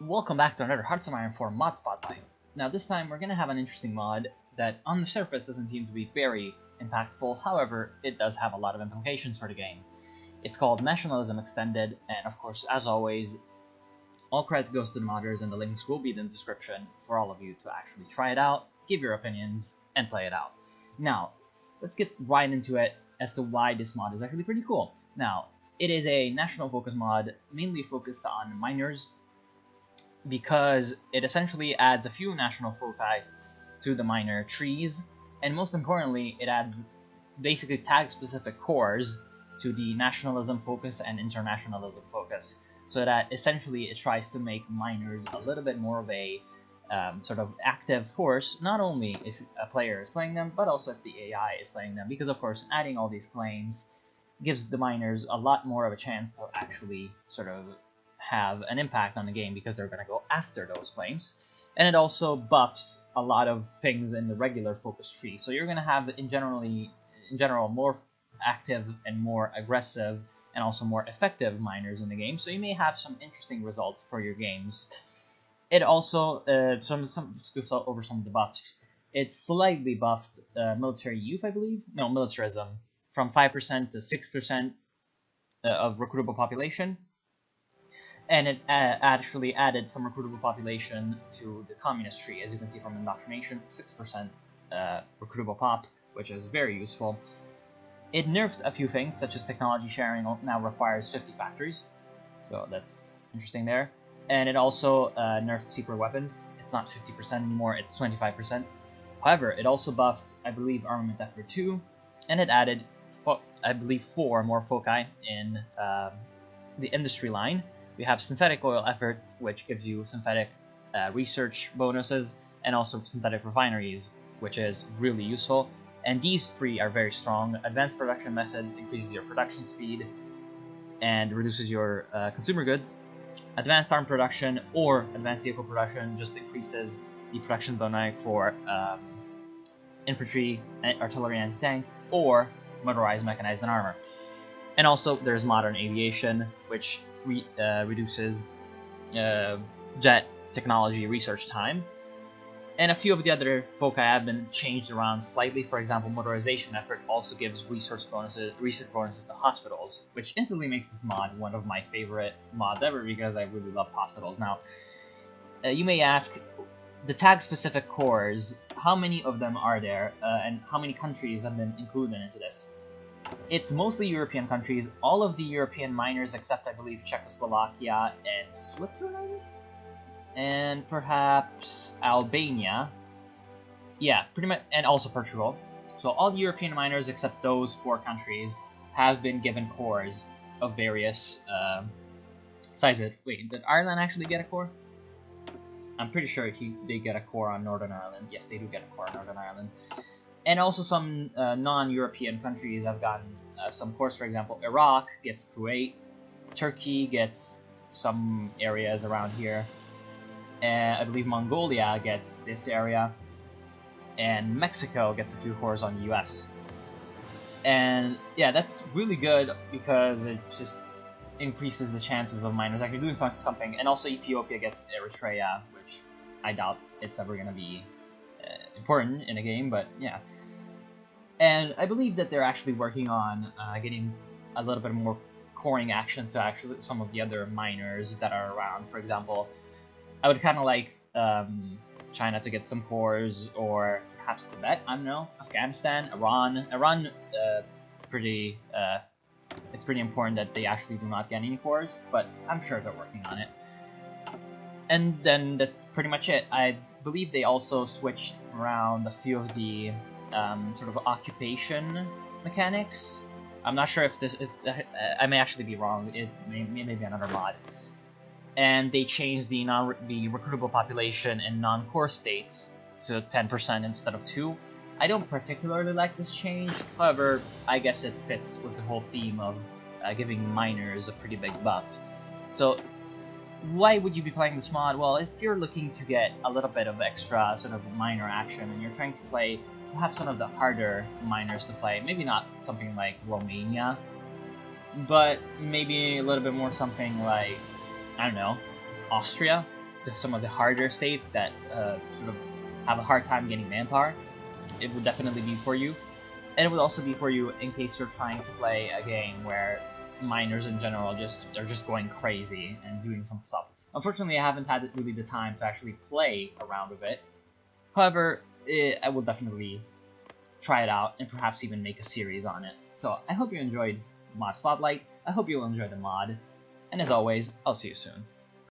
Welcome back to another Hearts of Iron 4 mod spotlight. Now this time we're gonna have an interesting mod that on the surface doesn't seem to be very impactful, however it does have a lot of implications for the game. It's called Nationalism Extended, and of course, as always, all credit goes to the modders and the links will be in the description for all of you to actually try it out, give your opinions, and play it out. Now, let's get right into it as to why this mod is actually pretty cool. Now, it is a national focus mod, mainly focused on miners, because it essentially adds a few national foci to the miner trees, and most importantly, it adds basically tag-specific cores to the nationalism focus and internationalism focus, so that essentially it tries to make miners a little bit more of a sort of active force, not only if a player is playing them, but also if the AI is playing them, because of course adding all these claims gives the miners a lot more of a chance to actually sort of have an impact on the game, because they're going to go after those claims. And it also buffs a lot of things in the regular focus tree, so you're going to have in general more active and more aggressive and also more effective miners in the game, so you may have some interesting results for your games. It also let's go over some of the buffs. It's slightly buffed military youth, I believe, no, militarism, from 5% to 6% of recruitable population. And it actually added some recruitable population to the communist tree, as you can see from indoctrination, 6% recruitable pop, which is very useful. It nerfed a few things, such as technology sharing now requires 50 factories, so that's interesting there. And it also nerfed super weapons. It's not 50% anymore, it's 25%. However, it also buffed, I believe, armament effort 2, and it added, I believe, 4 more foci in the industry line. We have synthetic oil effort, which gives you synthetic research bonuses, and also synthetic refineries, which is really useful. And these 3 are very strong. Advanced production methods increases your production speed and reduces your consumer goods. Advanced arm production or advanced vehicle production just increases the production bonus for infantry, artillery, and tank, or motorized, mechanized, and armor. And also there's modern aviation, which reduces jet technology research time. And a few of the other foci have been changed around slightly. For example, motorization effort also gives research bonuses to hospitals, which instantly makes this mod one of my favorite mods ever, because I really love hospitals. Now, you may ask, the tag-specific cores, how many of them are there, and how many countries have been included into this? It's mostly European countries, all of the European miners except, I believe, Czechoslovakia and Switzerland? And perhaps Albania. Yeah, pretty much, and also Portugal. So all the European miners except those 4 countries have been given cores of various sizes. Wait, did Ireland actually get a core? I'm pretty sure they get a core on Northern Ireland. Yes, they do get a core on Northern Ireland. And also some non-European countries have gotten some cores. For example, Iraq gets Kuwait, Turkey gets some areas around here, and I believe Mongolia gets this area, and Mexico gets a few cores on the US. And yeah, that's really good because it just increases the chances of miners actually doing something. And also Ethiopia gets Eritrea, which I doubt it's ever going to be important in a game, but yeah. And I believe that they're actually working on getting a little bit more coring action to actually some of the other miners that are around. For example, I would kind of like China to get some cores, or perhaps Tibet, I don't know, Afghanistan, Iran. Iran, it's pretty important that they actually do not get any cores, but I'm sure they're working on it. And then that's pretty much it. I believe they also switched around a few of the sort of occupation mechanics. I'm not sure if I may actually be wrong. It's maybe another mod. And they changed the recruitable population in non-core states to 10% instead of 2. I don't particularly like this change. However, I guess it fits with the whole theme of giving miners a pretty big buff. So, why would you be playing this mod? Well, if you're looking to get a little bit of extra sort of miner action, and you're trying to play perhaps some of the harder miners to play, maybe not something like Romania, but maybe a little bit more something like, I don't know, Austria, some of the harder states that sort of have a hard time getting manpower, it would definitely be for you. And it would also be for you in case you're trying to play a game where miners in general are just going crazy and doing some stuff. Unfortunately, I haven't had really the time to actually play a round of it. However, I will definitely try it out and perhaps even make a series on it. So I hope you enjoyed Mod Spotlight. I hope you'll enjoy the mod. And as always, I'll see you soon.